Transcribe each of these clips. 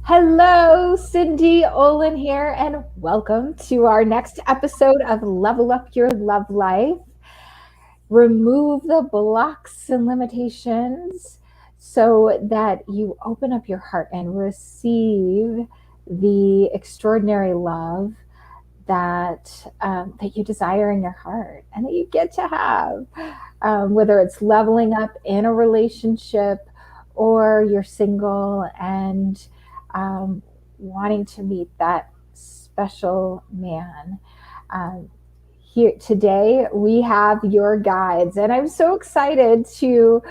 Hello, Cindy Olin here, and welcome to our next episode of Level Up Your Love Life. Remove the blocks and limitations so that you open up your heart and receive the extraordinary love that you desire in your heart and that you get to have, whether it's leveling up in a relationship or you're single and um, wanting to meet that special man. Um, Here today, we have your guides, and I'm so excited to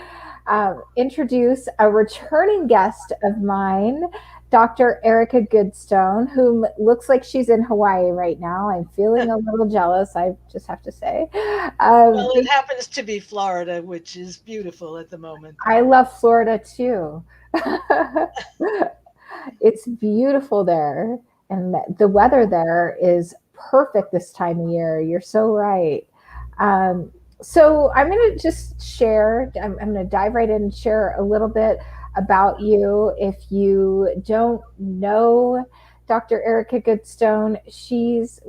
introduce a returning guest of mine, Dr. Erica Goodstone, who looks like she's in Hawaii right now. I'm feeling a little jealous, I just have to say. Well, it Thank happens to be Florida, which is beautiful at the moment. I love Florida too. It's beautiful there, and the weather there is perfect this time of year. You're so right. Um, so I'm going to just share, I'm going to dive right in and share a little bit about you. If you don't know Dr. Erica Goodstone, she's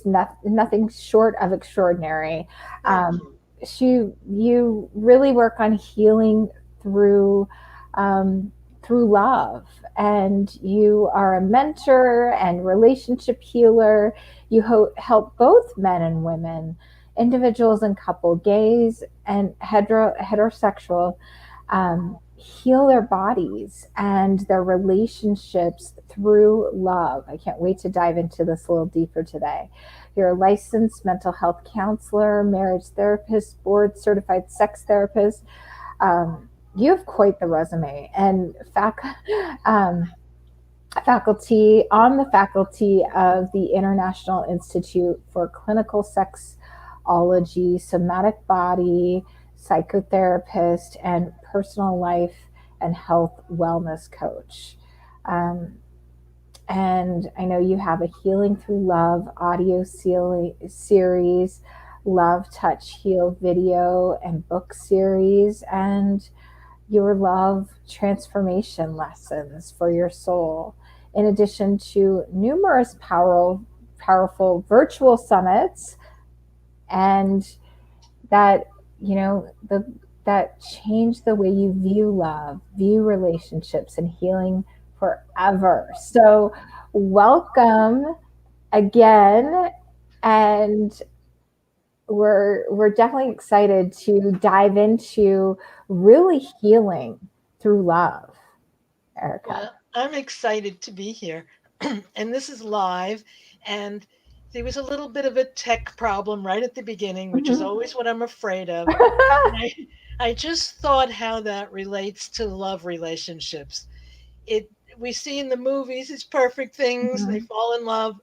nothing short of extraordinary. Thank Um, you. you really work on healing through um, through love, and you are a mentor and relationship healer. You help both men and women, individuals and couple, gays and heterosexual, heal their bodies and their relationships through love. I can't wait to dive into this a little deeper today. You're a licensed mental health counselor, marriage therapist, board certified sex therapist. You have quite the resume, and um, faculty of the International Institute for Clinical Sexology, somatic body, psychotherapist, and personal life and health wellness coach. Um, and I know you have a Healing Through Love audio series, Love, Touch, Heal video and book series, and your love transformation lessons for your soul, in addition to numerous powerful virtual summits and that you know the that change the way you view love, view relationships, and healing forever. So, welcome again, and we're definitely excited to dive into really healing through love, Erica. Well, I'm excited to be here. And this is live. And there was a little bit of a tech problem right at the beginning, which is Mhm. always what I'm afraid of. And I just thought how that relates to love relationships. It we see in the movies these perfect things, they Mhm. fall in love.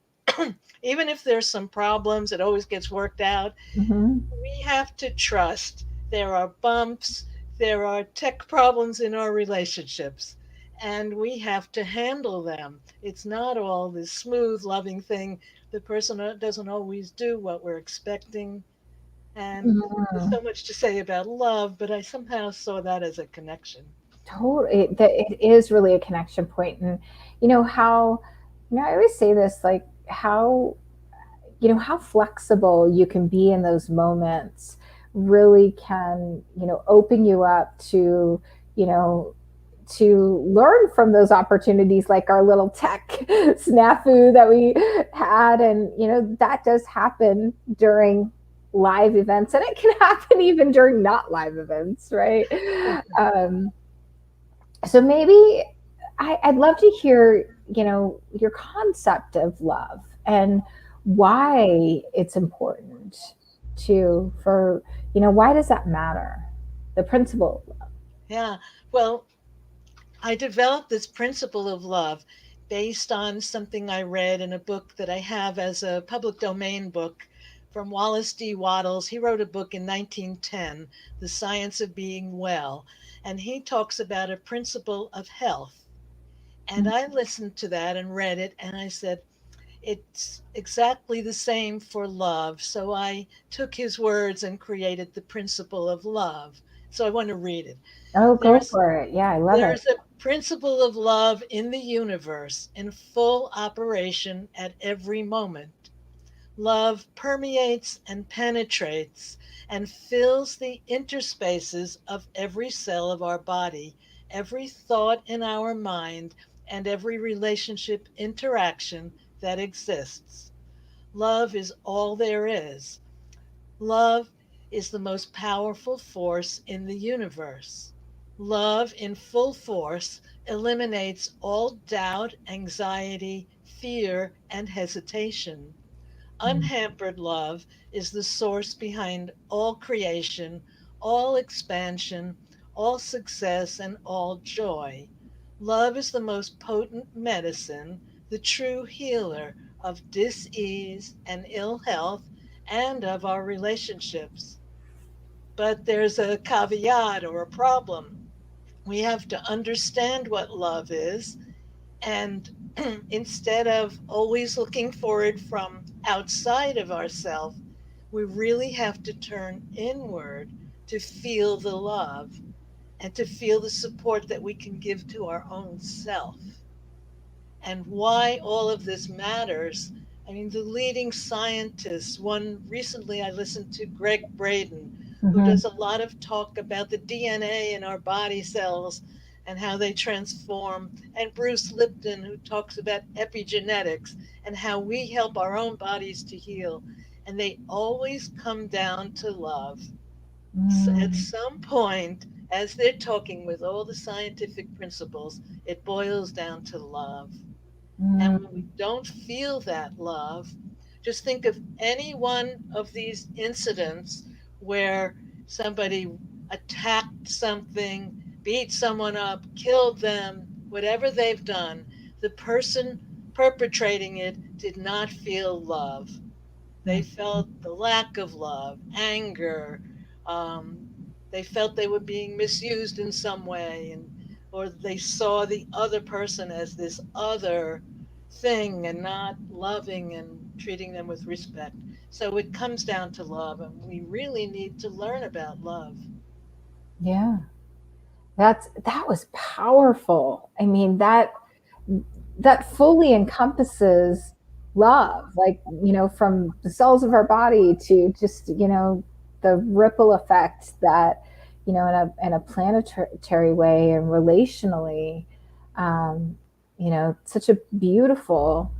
Even if there's some problems, it always gets worked out. Mhm. We have to trust there are bumps, there are tech problems in our relationships, and we have to handle them. It's not all this smooth, loving thing. The person doesn't always do what we're expecting. And there's Mhm. so much to say about love, but I somehow saw that as a connection. Totally, it is really a connection point, and how I always say this, like how flexible you can be in those moments really can open you up to you know learn from those opportunities, like our little tech snafu that we had. And that does happen during live events, and it can happen even during not live events, right? um, so maybe I'd love to hear your concept of love and why it's important to for why does that matter, the principle of love. Yeah. Well, I developed this principle of love based on something I read in a book that I have as a public domain book from Wallace D. Wattles. He wrote a book in 1910, The Science of Being Well, and he talks about a principle of health. And I listened to that and read it, and I said, it's exactly the same for love. So I took his words and created the principle of love. So I want to read it. Oh, go There's for it. Yeah, I love there's it. a principle of love in the universe in full operation at every moment. Love permeates and penetrates and fills the interspaces of every cell of our body, every thought in our mind, and every relationship interaction that exists. Love is all there is. Love is the most powerful force in the universe. Love in full force eliminates all doubt, anxiety, fear, and hesitation. Unhampered love is the source behind all creation, all expansion, all success, and all joy. Love is the most potent medicine, the true healer of dis-ease and ill health and of our relationships. But there's a caveat or a problem. We have to understand what love is, and instead of always looking for it from outside of ourselves, we really have to turn inward to feel the love and to feel the support that we can give to our own self. And why all of this matters. I mean, the leading scientists, one recently I listened to Greg Braden, who Mm-hmm. does a lot of talk about the DNA in our body cells and how they transform, and Bruce Lipton, who talks about epigenetics and how we help our own bodies to heal. And they always come down to love. So at Mm-hmm. some point, as they're talking with all the scientific principles, it boils down to love. And when we don't feel that love, just think of any one of these incidents where somebody attacked something, beat someone up, killed them, whatever they've done, the person perpetrating it did not feel love. They felt the lack of love, anger. Um, they felt they were being misused in some way, and or they saw the other person as this other thing and not loving and treating them with respect. So it comes down to love, and we really need to learn about love. Yeah, that was powerful. I mean, that fully encompasses love, like, from the cells of our body to just, the ripple effect that, in a planetary way and relationally, um, such a beautiful,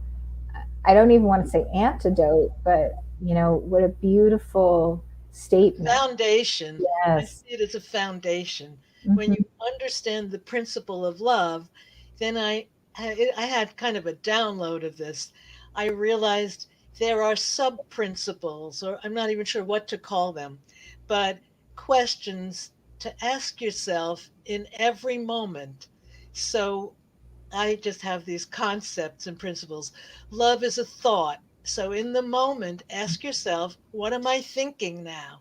I don't even want to say antidote, but, what a beautiful statement. Foundation. I Yes. see it as a foundation. When Hmm. you understand the principle of love, then I had kind of a download of this. I realized there are sub principles, or I'm not even sure what to call them, but questions to ask yourself in every moment. So I just have these concepts and principles. Love is a thought. So in the moment, ask yourself, what am I thinking now?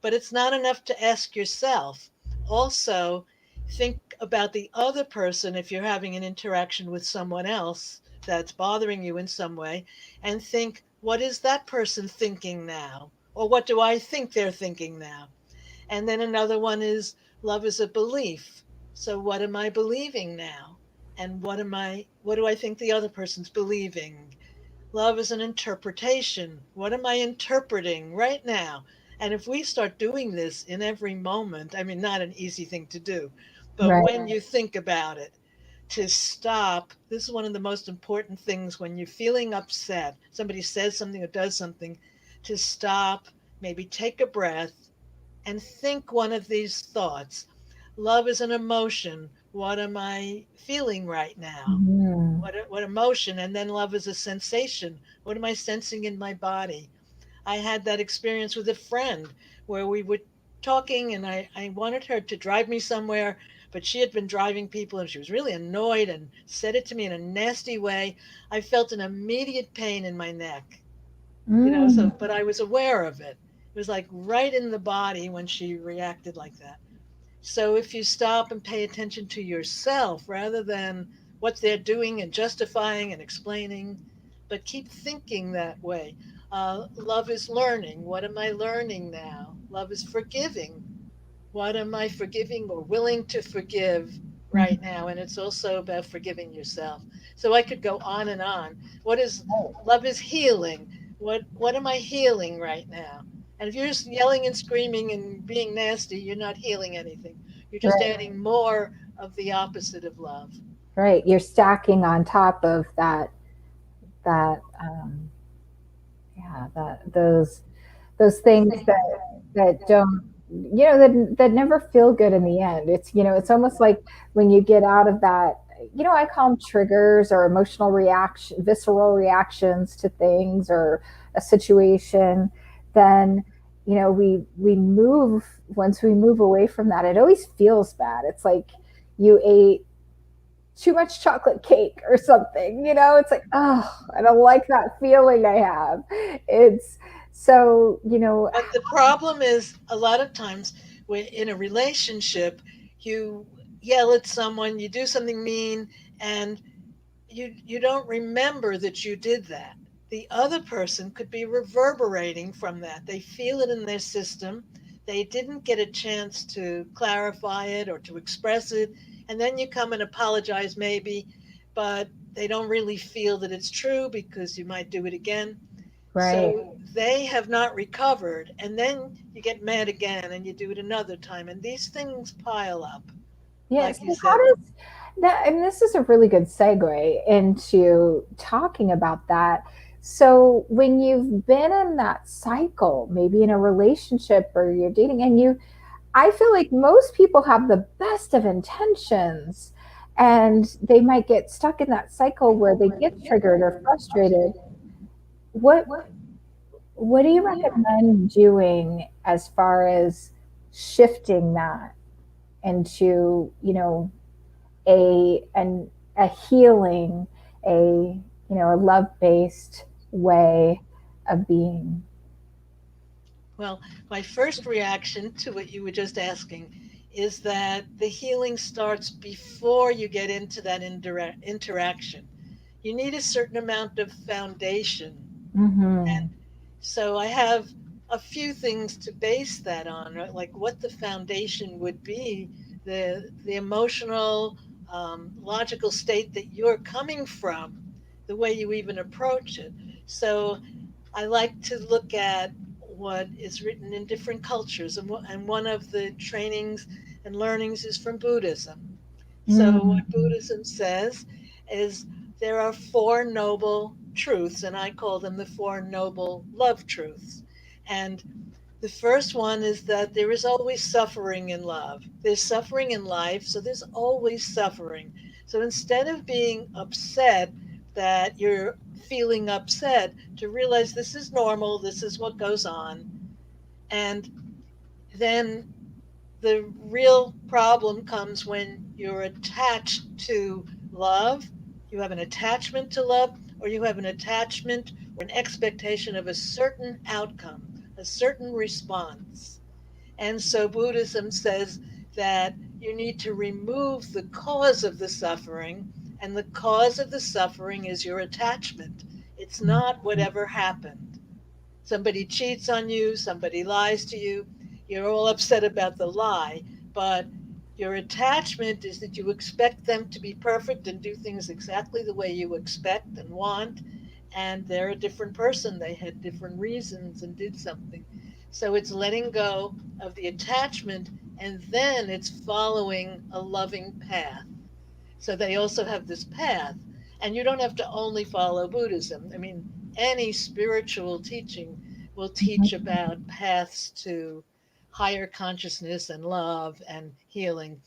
But it's not enough to ask yourself. Also, think about the other person if you're having an interaction with someone else that's bothering you in some way, and think, what is that person thinking now? Or what do I think they're thinking now? And then another one is love is a belief. So what am I believing now? And what do I think the other person's believing? Love is an interpretation. What am I interpreting right now? And if we start doing this in every moment, I mean, not an easy thing to do, but Right. when you think about it, to stop, this is one of the most important things when you're feeling upset, somebody says something or does something, to stop, maybe take a breath, and think one of these thoughts. Love is an emotion. What am I feeling right now? Mhm. What emotion? And then love is a sensation. What am I sensing in my body? I had that experience with a friend where we were talking, and I wanted her to drive me somewhere, but she had been driving people and she was really annoyed and said it to me in a nasty way. I felt an immediate pain in my neck, Mm. but I was aware of it. It was like right in the body when she reacted like that. So if you stop and pay attention to yourself rather than what they're doing and justifying and explaining, but keep thinking that way. Love is learning. What am I learning now? Love is forgiving. What am I forgiving or willing to forgive? right now, and it's also about forgiving yourself. So I could go on and on. What is love is healing. What am I healing right now? And if you're just yelling and screaming and being nasty, you're not healing anything. You're just Right. adding more of the opposite of love. Right. You're stacking on top of that yeah, those things that don't, that never feel good in the end. It's almost like when you get out of that, I call them triggers or emotional reaction, visceral reactions to things or a situation. Then we move, once we move away from that, it always feels bad. It's like you ate too much chocolate cake or something. It's like, oh, I don't like that feeling I have. It's so, But the problem is a lot of times when in a relationship, you yell at someone, you do something mean, and you don't remember that you did that. The other person could be reverberating from that. They feel it in their system. They didn't get a chance to clarify it or to express it. And then you come and apologize, maybe, but they don't really feel that it's true because you might do it again. right. So they have not recovered. And then you get mad again and you do it another time. And these things pile up, Yeah. like you So how said. does that, and this is a really good segue into talking about that. So when you've been in that cycle, maybe in a relationship or you're dating, and I feel like most people have the best of intentions, and they might get stuck in that cycle where they get triggered or frustrated. What what do you recommend doing as far as shifting that into, a healing, a love-based way of being? Well, my first reaction to what you were just asking is that the healing starts before you get into that indirect interaction. You need a certain amount of foundation. Mm-hmm. And so I have a few things to base that on, right? Like what the foundation would be, the emotional, logical state that you're coming from, the way you even approach it. So I like to look at what is written in different cultures, and one of the trainings and learnings is from Buddhism. So, what Mm-hmm. Buddhism says is there are four noble truths, and I call them the four noble love truths. And the first one is that there is always suffering in love. There's suffering in life, so there's always suffering. So instead of being upset that you're feeling upset, to realize this is normal, this is what goes on. And then the real problem comes when you're attached to love. You have an attachment to love, or you have an attachment or an expectation of a certain outcome, a certain response. And so Buddhism says that you need to remove the cause of the suffering, and the cause of the suffering is your attachment. It's not whatever happened. Somebody cheats on you, somebody lies to you, you're all upset about the lie, but your attachment is that you expect them to be perfect and do things exactly the way you expect and want, and they're a different person. They had different reasons and did something. So it's letting go of the attachment, and then it's following a loving path. So they also have this path. And you don't have to only follow Buddhism. I mean, any spiritual teaching will teach about paths to higher consciousness and love and healing.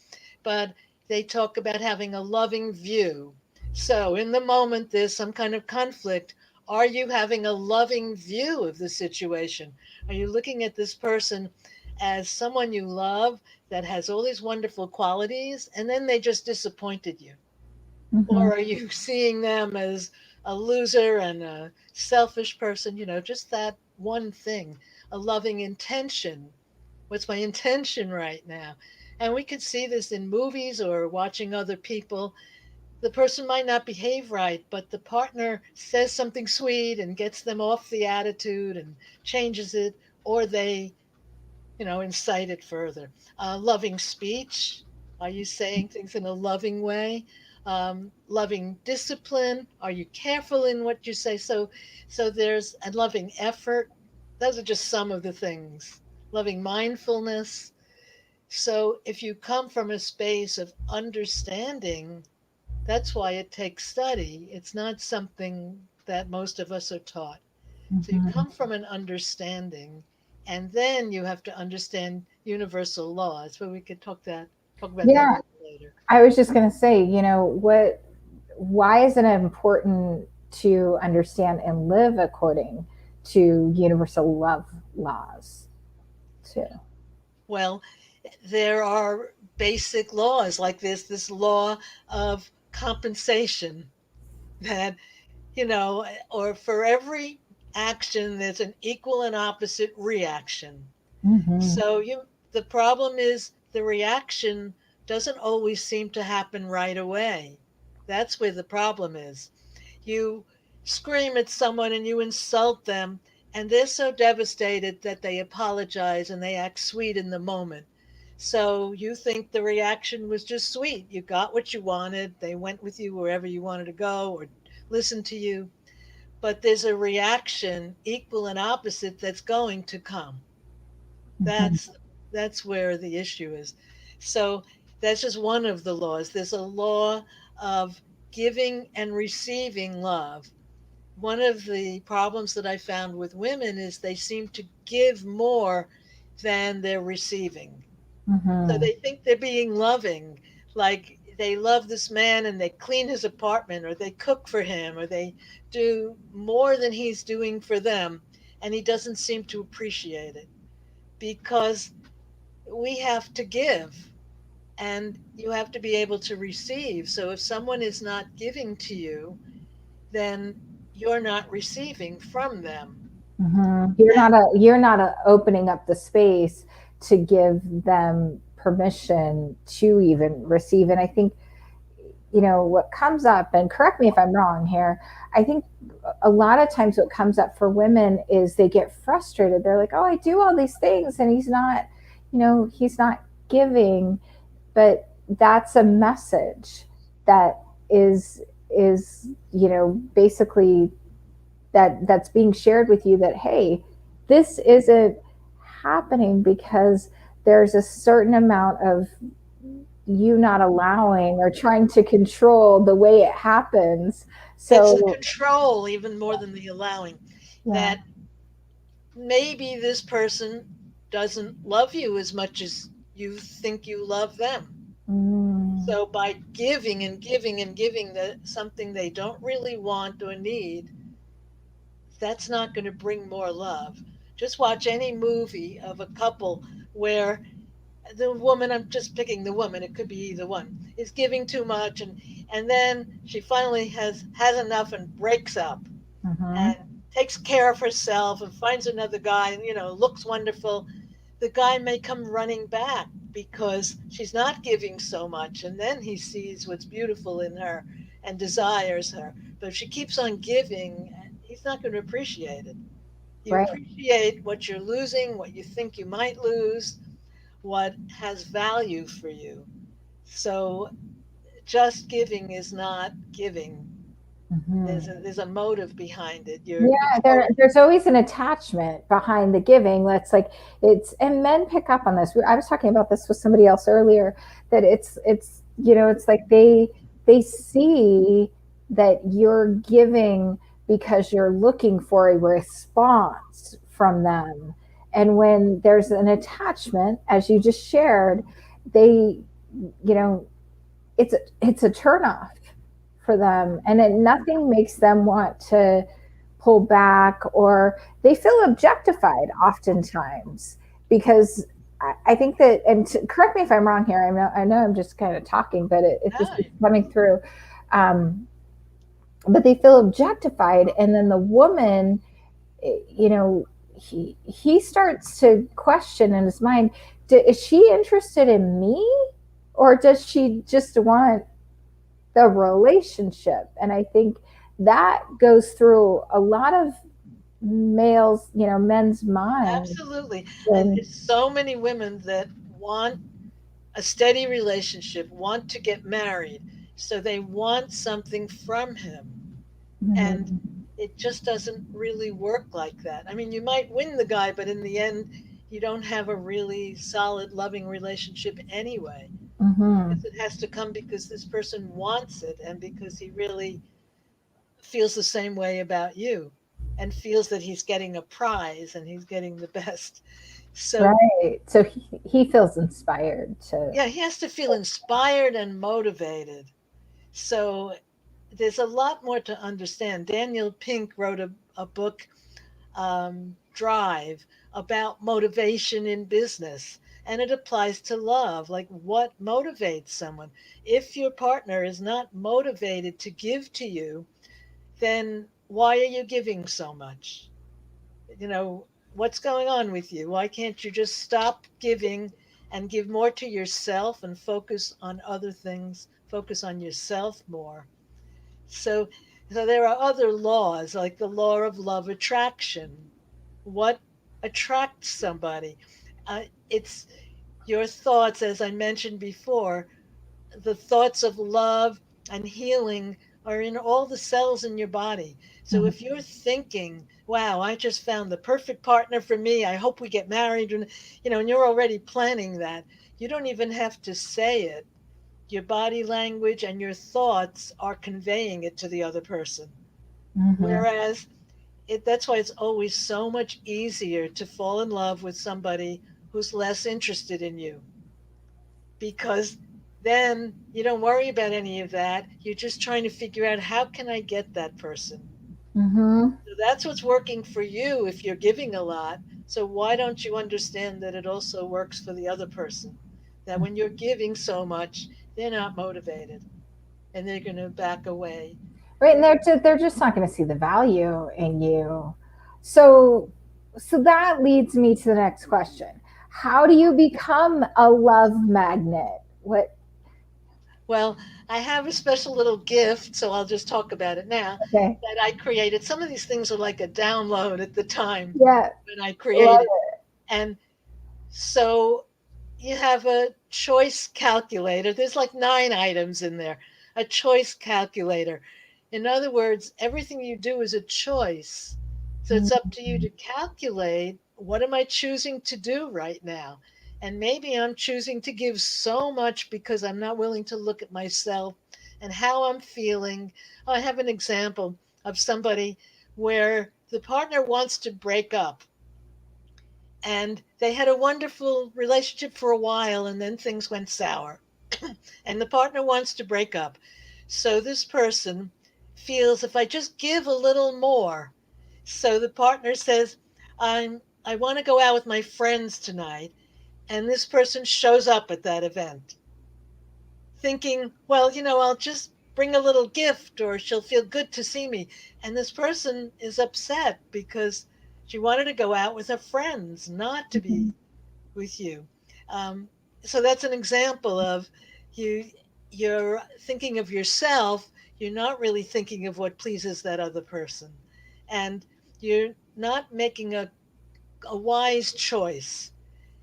But they talk about having a loving view. So, in the moment there's some kind of conflict, are you having a loving view of the situation? Are you looking at this person as someone you love that has all these wonderful qualities and then they just disappointed you? Mm-hmm. Or are you seeing them as a loser and a selfish person? Just that one thing, a loving intention. What's my intention right now? And we could see this in movies or watching other people. The person might not behave right, but the partner says something sweet and gets them off the attitude and changes it, or they incite it further. Loving speech. Are you saying things in a loving way? Loving discipline? Are you careful in what you say? So there's a loving effort. Those are just some of the things. Loving mindfulness. So if you come from a space of understanding, that's why it takes study. It's not something that most of us are taught. So you Mhm. come from an understanding, and then you have to understand universal laws. But we could talk about that a Yeah, little later. I was just going to say, why is it important to understand and live according to universal love laws too? Well, there are basic laws like this law of compensation that, or for every action, there's an equal and opposite reaction. Hmm. So the problem is the reaction doesn't always seem to happen right away. That's where the problem is. You scream at someone and you insult them, and they're so devastated that they apologize and they act sweet in the moment. So you think the reaction was just sweet. You got what you wanted. They went with you wherever you wanted to go or listened to you. But there's a reaction, equal and opposite, that's going to come. Hmm. That's where the issue is. So that's just one of the laws. There's a law of giving and receiving love. One of the problems that I found with women is they seem to give more than they're receiving. So Hmm. they think they're being loving, like they love this man and they clean his apartment or they cook for him or they do more than he's doing for them, and he doesn't seem to appreciate it because we have to give and you have to be able to receive. So if someone is not giving to you, then you're not receiving from them. Hmm. You're not opening up the space to give them permission to even receive. And I think what comes up, and correct me if I'm wrong here, I think a lot of times what comes up for women is they get frustrated. They're like, oh, I do all these things and he's not giving. But that's a message that is basically that's being shared with you, that hey, this isn't happening because there's a certain amount of you not allowing or trying to control the way it happens. It's the So control even more than the allowing, yeah. that maybe this person doesn't love you as much as you think you love them. Mm, So by giving and giving and giving something they don't really want or need, that's not going to bring more love. Just watch any movie of a couple where the woman, I'm just picking the woman, it could be either one, is giving too much, and then she finally has enough and breaks up mhm, and takes care of herself and finds another guy and looks wonderful. The guy may come running back because she's not giving so much, and then he sees what's beautiful in her and desires her. But if she keeps on giving, he's not going to appreciate it. You right. appreciate what you're losing, what you think you might lose, what has value for you. So just giving is not giving. Mhm. There's a motive behind it. You're Yeah, showing. there's always an attachment behind the giving. That's like and men pick up on this. I was talking about this with somebody else earlier, that it's like they see that you're giving because you're looking for a response from them. And when there's an attachment, as you just shared, they, you know, it's a turnoff for them, and nothing makes them want to pull back, or they feel objectified oftentimes because I think that, and correct me if I'm wrong here. I know I'm just kind of talking, but it just Yeah, keeps coming through. Um, but they feel objectified, and then the woman, he starts to question in his mind: is she interested in me, or does she just want the relationship? And I think that goes through a lot of men's minds. absolutely. And And there's so many women that want a steady relationship, want to get married. So they want something from him. And Mhm. it just doesn't really work like that. I mean, you might win the guy, but in the end, you don't have a really solid, loving relationship anyway. Mhm. Because it has to come because this person wants it and because he really feels the same way about you and feels that he's getting a prize and he's getting the best. So, Right. So he feels inspired to. yeah, he has to feel inspired and motivated. So, there's a lot more to understand. Daniel Pink wrote a book, Drive, about motivation in business. And it applies to love. Like, what motivates someone? If your partner is not motivated to give to you, then why are you giving so much? You know, what's going on with you? Why can't you just stop giving and give more to yourself and focus on other things, focus on yourself more? So, so there are other laws like the law of love attraction. What attracts somebody? It's your thoughts, as I mentioned before, the thoughts of love and healing are in all the cells in your body. So Mhm. if you're thinking, wow, I just found the perfect partner for me, I hope we get married, and and you're already planning that, you don't even have to say it. Your body language and your thoughts are conveying it to the other person. Mhm. Whereas that's why it's always so much easier to fall in love with somebody who's less interested in you, because then you don't worry about any of that. You're just trying to figure out, how can I get that person? Mhm. So that's what's working for you if you're giving a lot. So why don't you understand that it also works for the other person? That when you're giving so much, they're not motivated and they're going to back away. Right, and They're, they're just not going to see the value in you. So that leads me to the next question. How do you become a love magnet? What? well, I have a special little gift, so I'll just talk about it now, Okay. that I created. Some of these things are like a download at the time Yeah. when I Love created. And so you have a choice calculator. There's like 9 items in there. A choice calculator. In other words, everything you do is a choice. So it's it. up to you to calculate, what am I choosing to do right now? And maybe I'm choosing to give so much because I'm not willing to look at myself and how I'm feeling. I have an example of somebody where the partner wants to break up, and they had a wonderful relationship for a while, and then things went sour and the partner wants to break up. So this person feels, if I just give a little more. So the partner says, I want to go out with my friends tonight, and this person shows up at that event thinking, well, I'll just bring a little gift or she'll feel good to see me. And this person is upset because she wanted to go out with her friends, not to be Mhm. with you. Um, so that's an example of, you you're thinking of yourself. You're not really thinking of what pleases that other person, and you're not making a wise choice.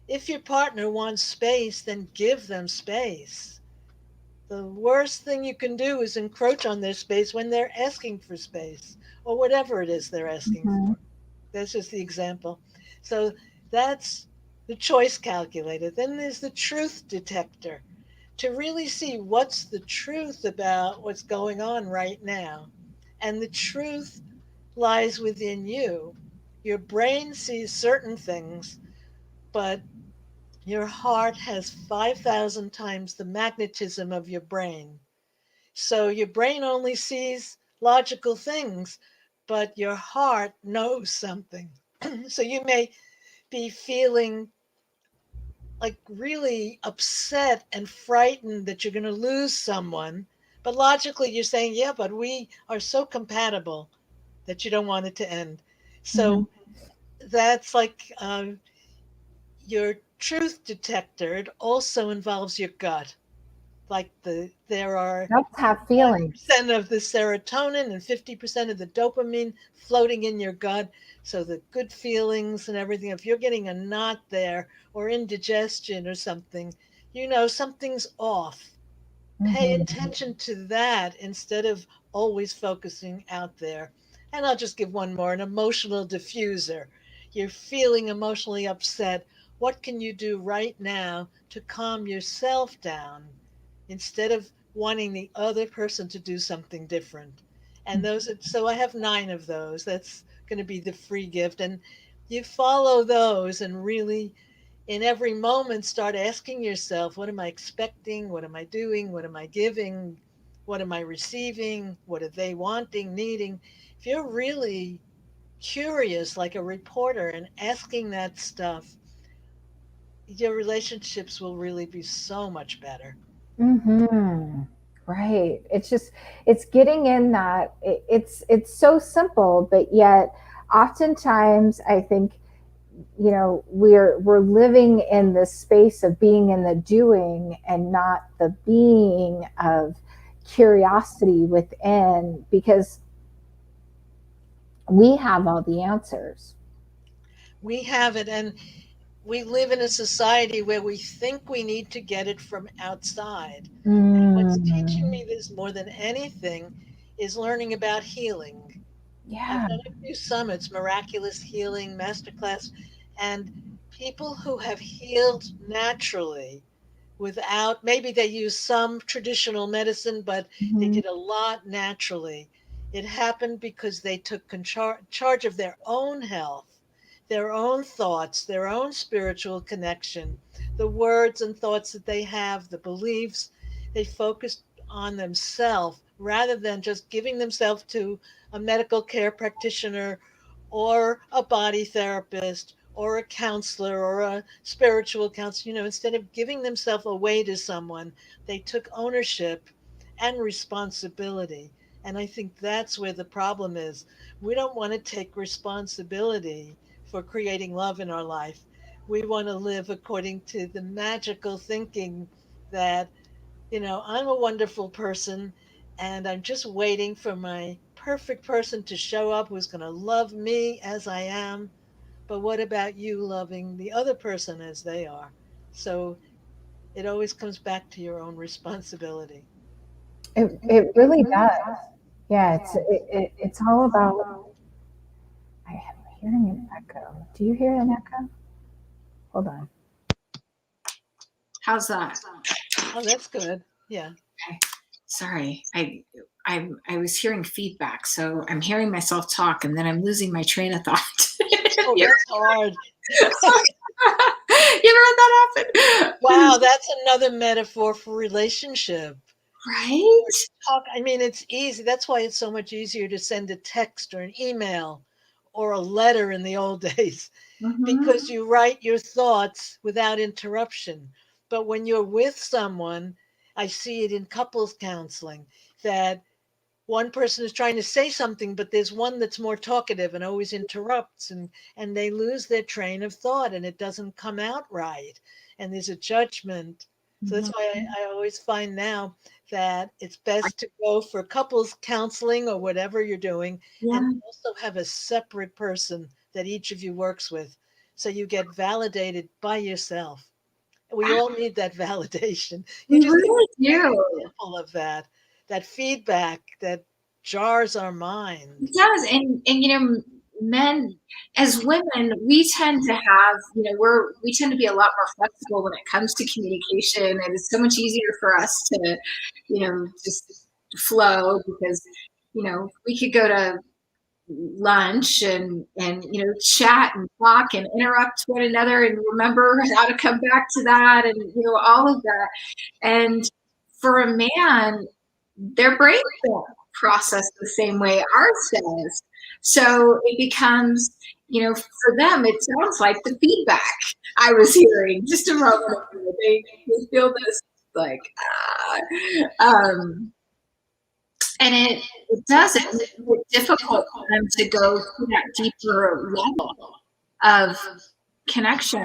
If your partner wants space, then give them space. The worst thing you can do is encroach on their space when they're asking for space, or whatever it is they're asking Mhm. for. That's just the example. So that's the choice calculator. Then there's the truth detector, to really see what's the truth about what's going on right now. And the truth lies within you. Your brain sees certain things, but your heart has 5,000 times the magnetism of your brain. So your brain only sees logical things, but your heart knows something. So you may be feeling like really upset and frightened that you're going to lose someone. But logically, you're saying, yeah, but we are so compatible that you don't want it to end. Mhm. So that's like, your truth detector. It also involves your gut. Like there are Let's have feelings. 5% of the serotonin and 50% of the dopamine floating in your gut. So the good feelings and everything, if you're getting a knot there or indigestion or something, something's off. Pay Mm-hmm. attention to that instead of always focusing out there. And I'll just give one more, an emotional diffuser. You're feeling emotionally upset. What can you do right now to calm yourself down instead of wanting the other person to do something different? And so I have 9 of those. That's going to be the free gift. And you follow those and really in every moment start asking yourself, what am I expecting? What am I doing? What am I giving? What am I receiving? What are they wanting, needing? If you're really curious like a reporter and asking that stuff, your relationships will really be so much better. Mm-hmm. Right. It's getting in that it's so simple, but yet oftentimes I think, we're living in this space of being in the doing and not the being of curiosity within, because we have all the answers. We have it, and we live in a society where we think we need to get it from outside. And what's teaching Mm, me this more than anything is learning about healing. I've yeah. done a few summits, miraculous healing, masterclass, and people who have healed naturally without, maybe they use some traditional medicine, but they Mhm. did a lot naturally. It happened because they took charge of their own health, their own thoughts, their own spiritual connection, the words and thoughts that they have, the beliefs. They focused on themselves rather than just giving themselves to a medical care practitioner or a body therapist or a counselor or a spiritual counselor. Instead of giving themselves away to someone, they took ownership and responsibility. And I think that's where the problem is. We don't want to take responsibility for creating love in our life. We want to live according to the magical thinking that, I'm a wonderful person and I'm just waiting for my perfect person to show up who's going to love me as I am. But what about you loving the other person as they are? So it always comes back to your own responsibility. It really does. Yeah, it's all about. I am hearing an echo. Do you hear an echo? Hold on. How's that? Oh, that's good. Yeah. Okay. Sorry, I was hearing feedback, so I'm hearing myself talk, and then I'm losing my train of thought. Oh, you, that's hard. you ever had that happen? Wow, that's another metaphor for relationship. Right? Talk, I mean, it's easy. That's why it's so much easier to send a text or an email or a letter in the old days Mm-hmm. because you write your thoughts without interruption. But when you're with someone, I see it in couples counseling that one person is trying to say something, but there's one that's more talkative and always interrupts, and they lose their train of thought and it doesn't come out right. And there's a judgment. So that's why Mm-hmm. I always find now that it's best to go for couples counseling or whatever you're doing and Yeah, also have a separate person that each of you works with. So you get validated by yourself. We all need that validation. You we just gave really a great do. example of that feedback that jars our mind. It does, and men as women, we tend to have, we tend to be a lot more flexible when it comes to communication, and it's so much easier for us to, just flow because, we could go to lunch and chat and talk and interrupt one another and remember how to come back to that and all of that. And for a man, their brain don't process the same way ours does. So it becomes, for them, it sounds like the feedback I was hearing just a moment ago. They feel this like, um, and it does, it makes it difficult for them to go to that deeper level of connection.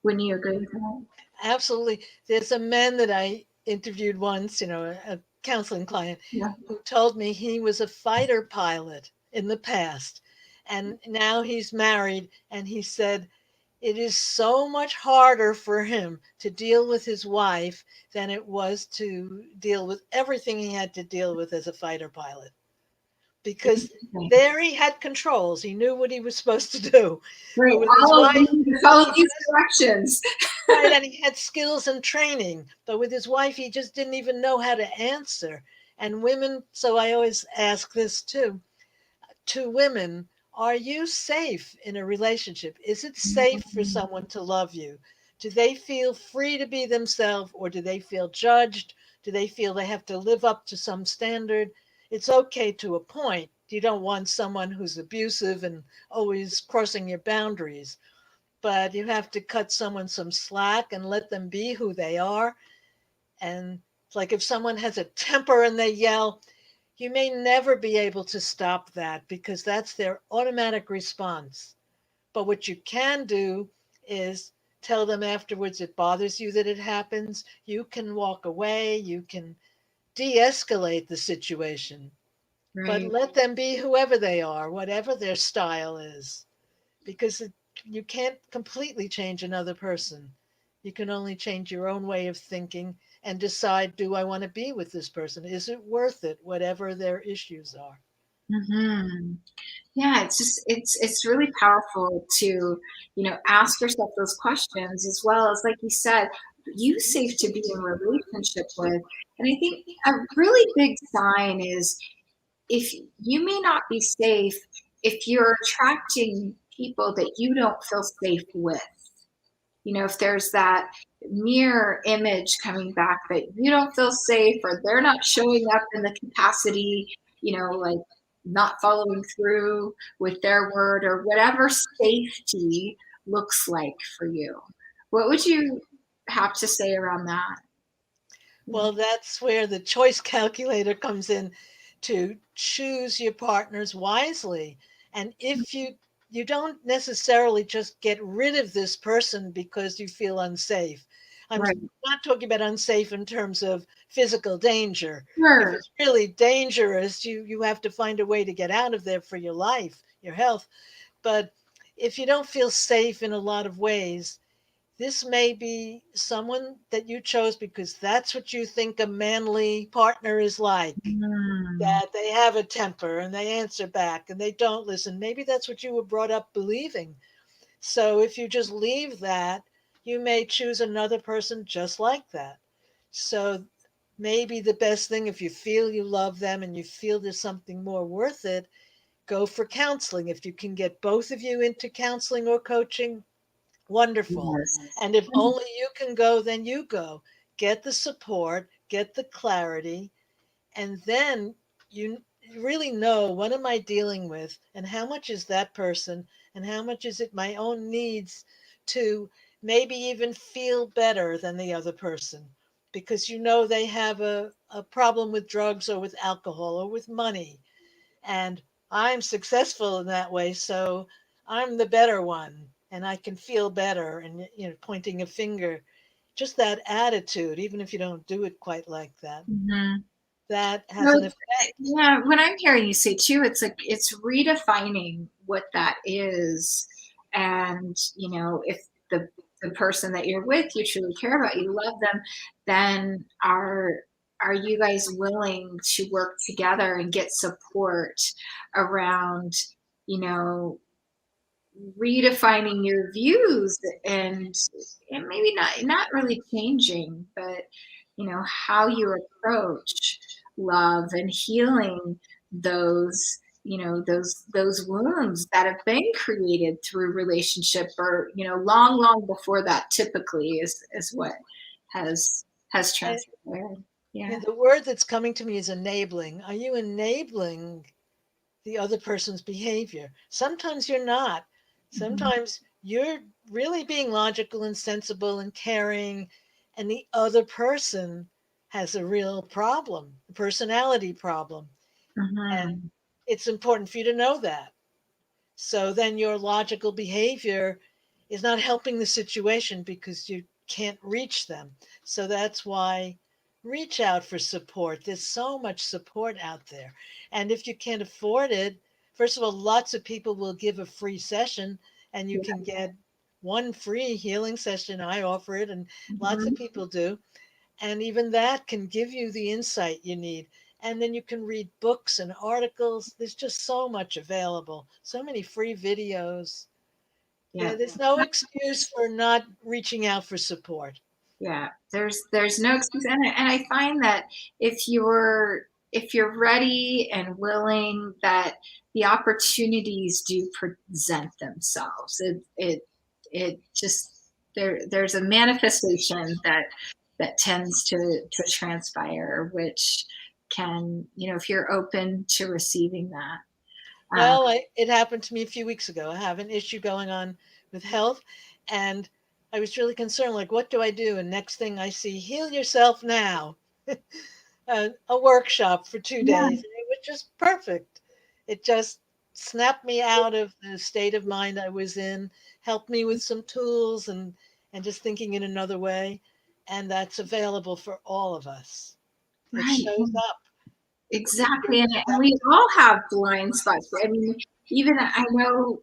Wouldn't you agree with that? Absolutely. There's a man that I interviewed once, a counseling client, Yeah. who told me he was a fighter pilot in the past. And now he's married. And he said it is so much harder for him to deal with his wife than it was to deal with everything he had to deal with as a fighter pilot. Because there he had controls. He knew what he was supposed to do. Right. But with his All of wife, you follow he these just, directions. right, and he had skills and training. But with his wife, he just didn't even know how to answer. And women, so I always ask this too to women, are you safe in a relationship? Is it safe for someone to love you? Do they feel free to be themselves, or do they feel judged? Do they feel they have to live up to some standard? It's okay to a point. You don't want someone who's abusive and always crossing your boundaries, but you have to cut someone some slack and let them be who they are. And it's like if someone has a temper and they yell, you may never be able to stop that because that's their automatic response. But what you can do is tell them afterwards it bothers you that it happens. You can walk away, you can de escalate the situation, but Right. let them be whoever they are, whatever their style is, because you can't completely change another person. You can only change your own way of thinking and decide, do I want to be with this person? Is it worth it, whatever their issues are? Hmm. Yeah, it's just it's really powerful to, ask yourself those questions, as well as, like you said, you safe to be in relationship with. And I think a really big sign is if you may not be safe if you're attracting people that you don't feel safe with. If there's that mirror image coming back that you don't feel safe, or they're not showing up in the capacity, like not following through with their word, or whatever safety looks like for you. What would you have to say around that? Well, that's where the choice calculator comes in to choose your partners wisely. And if you don't necessarily just get rid of this person because you feel unsafe. I'm Right. not talking about unsafe in terms of physical danger. If Sure. it's really dangerous, you have to find a way to get out of there for your life, your health. But if you don't feel safe in a lot of ways, this may be someone that you chose because that's what you think a manly partner is like. Mm, That they have a temper and they answer back and they don't listen. Maybe that's what you were brought up believing. So if you just leave that, you may choose another person just like that. So maybe the best thing, if you feel you love them and you feel there's something more worth it, go for counseling. If you can get both of you into counseling or coaching, wonderful. yes. And if only you can go, then you go. Get the support, get the clarity, and then you really know, what am I dealing with and how much is that person and how much is it my own needs to maybe even feel better than the other person, because you know they have a problem with drugs or with alcohol or with money, and I'm successful in that way, so I'm the better one and I can feel better, and pointing a finger, just that attitude, even if you don't do it quite like that, Mhm. that has No, an effect. yeah, what I'm hearing you say too, it's like it's redefining what that is. And, if the person that you're with, you truly care about, you love them, then are you guys willing to work together and get support around, you know, redefining your views, and maybe not really changing, but how you approach love and healing those those wounds that have been created through relationship, or long before that, typically is what has I, transpired. Yeah. the word that's coming to me is enabling. Are you enabling the other person's behavior? Sometimes you're not. Mhm. Sometimes you're really being logical and sensible and caring, and the other person has a real problem, a personality problem. And Mhm. it's important for you to know that. So then your logical behavior is not helping the situation because you can't reach them. So that's why reach out for support. There's so much support out there. And if you can't afford it, first of all, lots of people will give a free session and you Yeah. can get one free healing session. I offer it, and lots of Mhm. people do. And even that can give you the insight you need. And then you can read books and articles. There's just so much available, so many free videos. Yeah. There's no excuse for not reaching out for support. Yeah, there's no excuse, and I find that if you're ready and willing, that the opportunities do present themselves. It just there's a manifestation that tends to transpire, which can, if you're open to receiving that. Um, Well, it happened to me a few weeks ago. I have an issue going on with health, and I was really concerned. Like, what do I do? And next thing I see, heal yourself now, a workshop for 2 days. yeah, And it was just perfect. It just snapped me out of the state of mind I was in, helped me with some tools and just thinking in another way. And that's available for all of us. It right. shows up. We need to Exactly, and accept we it. all have blind spots. I mean, even I know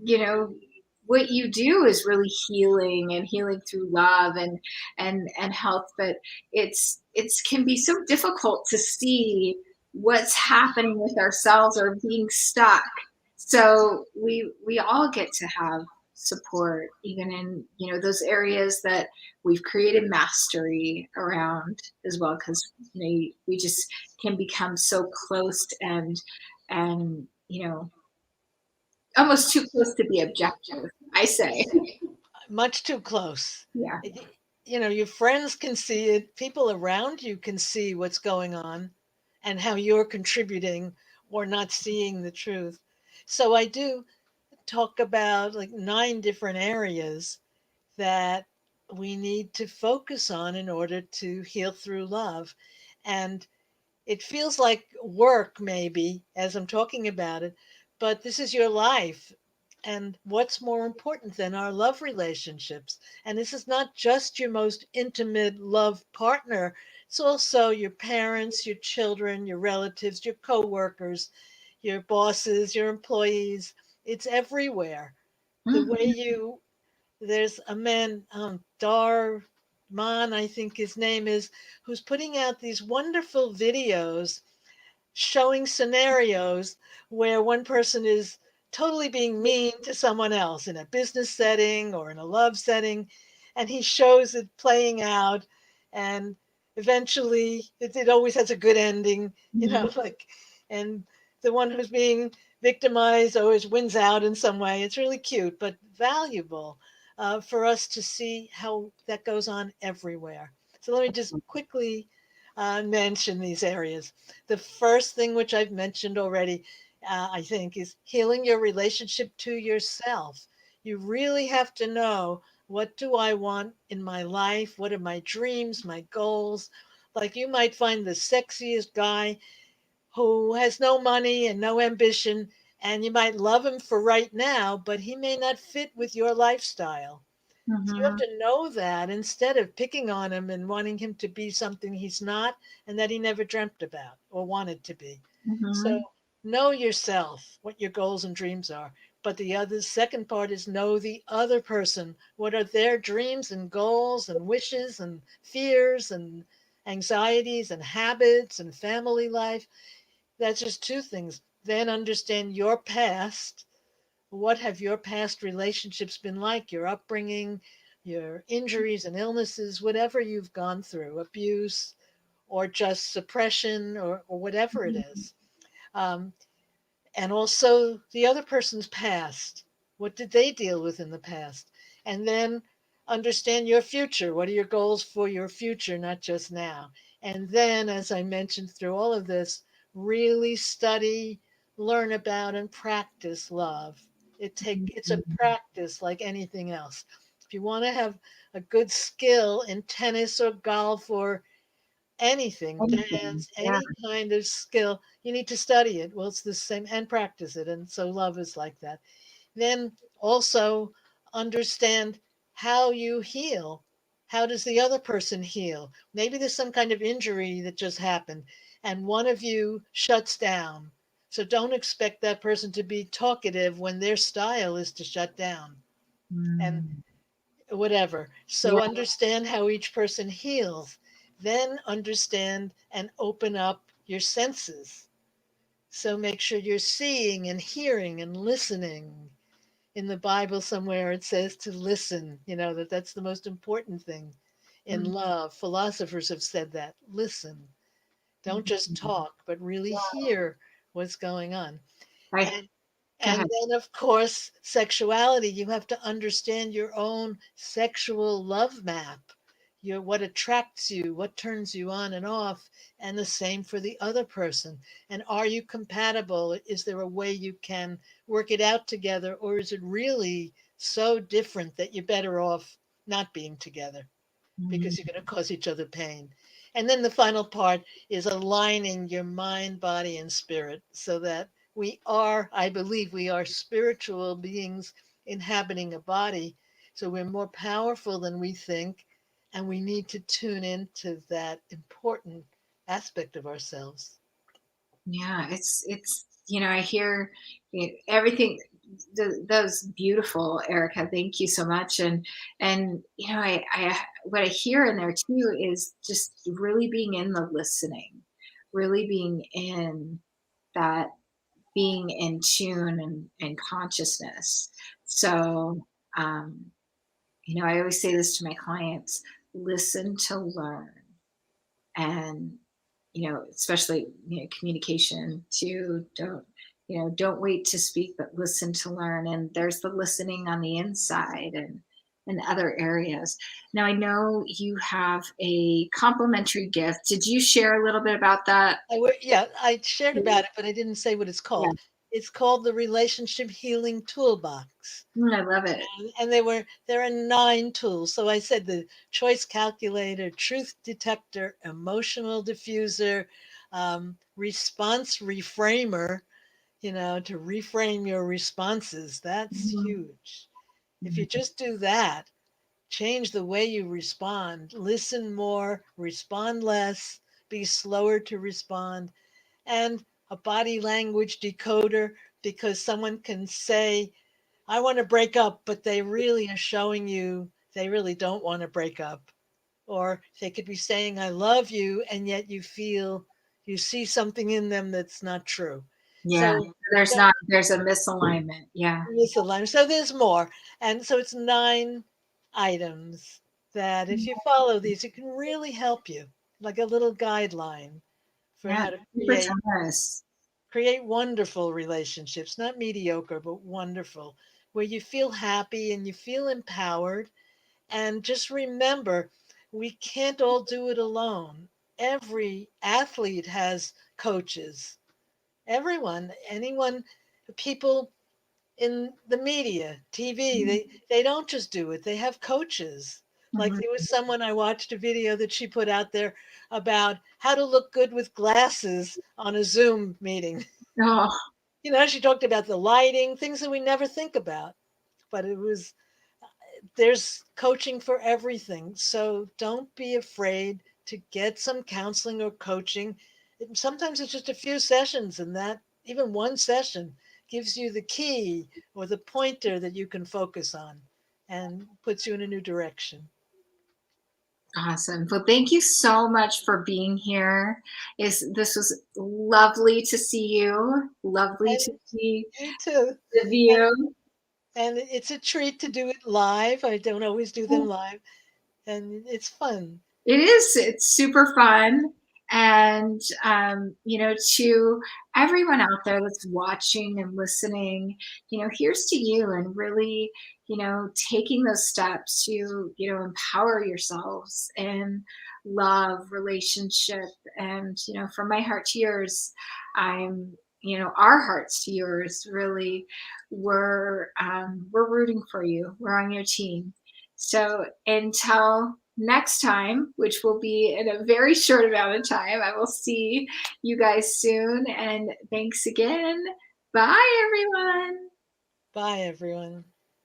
you know, what you do is really healing and healing through love and health, but it's can be so difficult to see what's happening with ourselves or being stuck. So we all get to have support, even in, those areas that we've created mastery around as well, because we just can become so close and almost too close to be objective, I say. Much too close. Yeah. Your friends can see it, people around you can see what's going on and how you're contributing or not seeing the truth. So I do talk about like 9 different areas that we need to focus on in order to heal through love. And it feels like work, maybe, as I'm talking about it, but this is your life. And what's more important than our love relationships? And this is not just your most intimate love partner, it's also your parents, your children, your relatives, your coworkers, your bosses, your employees. It's everywhere. The way Mhm. there's a man, Dar Man, I think his name is, who's putting out these wonderful videos showing scenarios where one person is totally being mean to someone else in a business setting or in a love setting, and he shows it playing out, and eventually it always has a good ending, Mhm. like, and the one who's being victimized always wins out in some way. It's really cute but valuable, for us to see how that goes on everywhere. So let me just quickly mention these areas. The first thing, which I've mentioned already, I think, is healing your relationship to yourself. You really have to know, what do I want in my life? What are my dreams, my goals? Like, you might find the sexiest guy who has no money and no ambition, and you might love him for right now, but he may not fit with your lifestyle. So you have Mhm. to know that, instead of picking on him and wanting him to be something he's not and that he never dreamt about or wanted to be. So Mhm. know yourself, what your goals and dreams are. But the other second part is know the other person. What are their dreams and goals and wishes and fears and anxieties and habits and family life? That's just two things. Then understand your past. What have your past relationships been like? Your upbringing, your injuries and illnesses, whatever you've gone through, abuse or just suppression, or whatever it Mhm. is. Um, and also the other person's past. What did they deal with in the past? And then understand your future. What are your goals for your future, not just now? And then, as I mentioned through all of this, really study, learn about, and practice love. It's a practice like anything else. If you want to have a good skill in tennis or golf or anything, Anything. dance, Yeah. any kind of skill, you need to study it. Well, it's the same, and practice it. And so love is like that. Then also understand how you heal. How does the other person heal? Maybe there's some kind of injury that just happened and one of you shuts down. So don't expect that person to be talkative when their style is to shut down. and Mm. whatever. Yeah. So understand how each person heals. Then understand and open up your senses. So make sure you're seeing and hearing and listening. In the Bible somewhere it says to listen, that's the most important thing in Mm. love. Philosophers have said that. Listen. Don't just Mm. talk, but really hear what's going on. I And Go and ahead. then of course, sexuality, you have to understand your own sexual love map. What attracts you, what turns you on and off, and the same for the other person. And are you compatible? Is there a way you can work it out together, or is it really so different that you're better off not being together? Mm. Because you're going to cause each other pain. And then the final part is aligning your mind, body, and spirit so that I believe, we are spiritual beings inhabiting a body. So we're more powerful than we think, and we need to tune into that important aspect of ourselves. Yeah, it's I hear everything. That was beautiful, Erica. Thank you so much. And I what I hear in there too is just really being in the listening, really being in that, being in tune and consciousness. So, um, I always say this to my clients: listen to learn. And especially communication too. Don't wait to speak, but listen to learn. And there's the listening on the inside and other areas. Now I know you have a complimentary gift. Did you share a little bit about that? Yeah, I shared about it, but I didn't say what it's Yeah. called. It's called the Relationship Healing Toolbox. I love it. And there are 9 tools. So I said the choice calculator, truth detector, emotional diffuser, response reframer, to reframe your responses. That's Mhm. huge. If you just do that, change the way you respond, listen more, respond less, be slower to respond, and a body language decoder, because someone can say, I want to break up, but they really are showing you they really don't want to break up. Or they could be saying, I love you, and yet you see something in them that's not true. Yeah, So don't there's a misalignment. Yeah. misalign. So there's more. And so it's 9 items that if you follow these, it can really help you, like a little guideline for Yeah, how to super generous. create wonderful relationships, not mediocre, but wonderful, where you feel happy and you feel empowered. And just remember, we can't all do it alone. Every athlete has coaches. Everyone, anyone, people in the media, TV, they don't just do it. They have coaches. Like Mhm. there was someone, I watched a video that she put out there about how to look good with glasses on a Zoom meeting. Oh, She talked about the lighting, things that we never think about. But there's coaching for everything. So don't be afraid to get some counseling or coaching. Sometimes it's just a few sessions, and that even one session gives you the key or the pointer that you can focus on and puts you in a new direction. awesome. Well, thank you so much for being here. This was lovely to see you. Lovely to And see you too. the And, view. and it's a treat to do it live. I don't always do them live, and it's fun. It is. It's super fun. And, to everyone out there that's watching and listening, here's to you, and really, taking those steps to, empower yourselves in love, relationship. And, from my heart to yours, I'm, our hearts to yours, really, we're rooting for you. We're on your team. So until next time, which will be in a very short amount of time, I will see you guys soon. And thanks again. Bye, everyone. Bye, everyone.